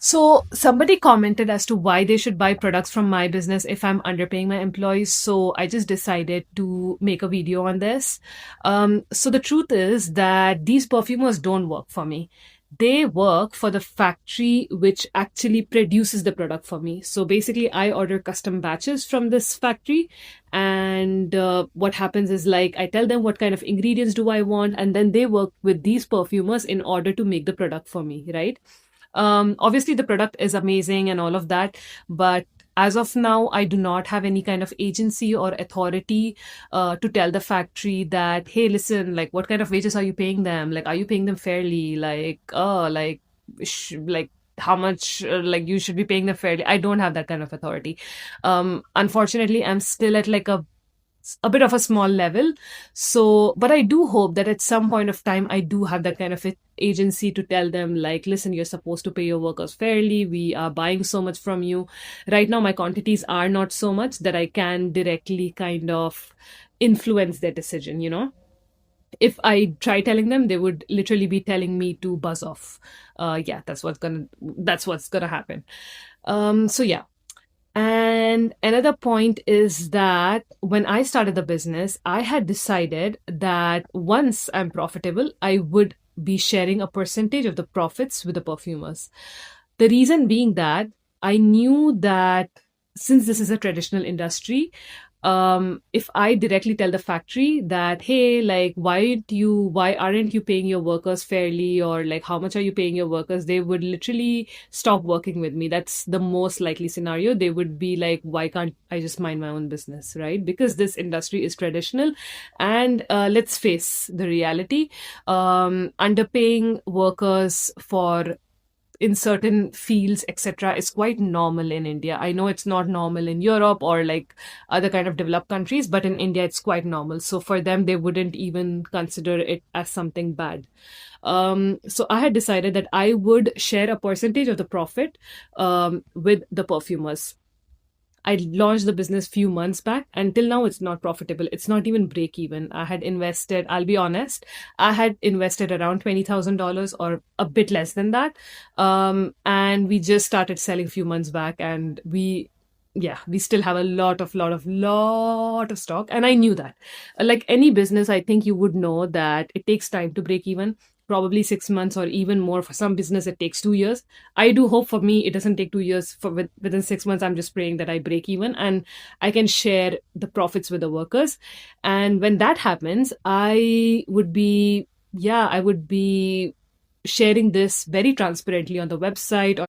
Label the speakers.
Speaker 1: So somebody commented as to why they should buy products from my business if I'm underpaying my employees. So I just decided to make a video on this. So the truth is that these perfumers don't work for me. They work for the factory which actually produces the product for me. So basically, I order custom batches from this factory, and what happens is like I tell them what kind of ingredients do I want, and then they work with these perfumers in order to make the product for me, right? Obviously the product is amazing and all of that, but as of now I do not have any kind of agency or authority to tell the factory that, hey, listen, like, what kind of wages are you paying them? Like, are you paying them fairly? Like, like how much, like, you should be paying them fairly. I don't have that kind of authority. Unfortunately, I'm still at like a bit of a small level. So, but I do hope that at some point of time, I do have that kind of agency to tell them, like, listen, you're supposed to pay your workers fairly. We are buying so much from you. Right now, my quantities are not so much that I can directly kind of influence their decision. If I try telling them, they would literally be telling me to buzz off. Yeah, that's what's gonna happen. So yeah. And another point is that when I started the business, I had decided that once I'm profitable, I would be sharing a percentage of the profits with the perfumers. The reason being that I knew that since this is a traditional industry, if I directly tell the factory that, hey, like, why aren't you paying your workers fairly, or like, how much are you paying your workers, they would literally stop working with me. That's the most likely scenario. They would be like, why can't I just mind my own business, right? Because this industry is traditional, and let's face the reality. Underpaying workers for in certain fields, etc., is quite normal in India. I know it's not normal in Europe or like other kind of developed countries, but in India it's quite normal. So for them, they wouldn't even consider it as something bad. So I had decided that I would share a percentage of the profit with the perfumers. I launched the business few months back. Until now, it's not profitable. It's not even break even. I had invested, I'll be honest, I had invested around $20,000 or a bit less than that. And we just started selling a few months back, and we still have a lot of stock. And I knew that. Like any business, I think you would know that it takes time to break even. Probably 6 months or even more. For some business, it takes 2 years. I do hope for me it doesn't take 2 years. Within 6 months, I'm just praying that I break even and I can share the profits with the workers. And when that happens, I would be sharing this very transparently on the website.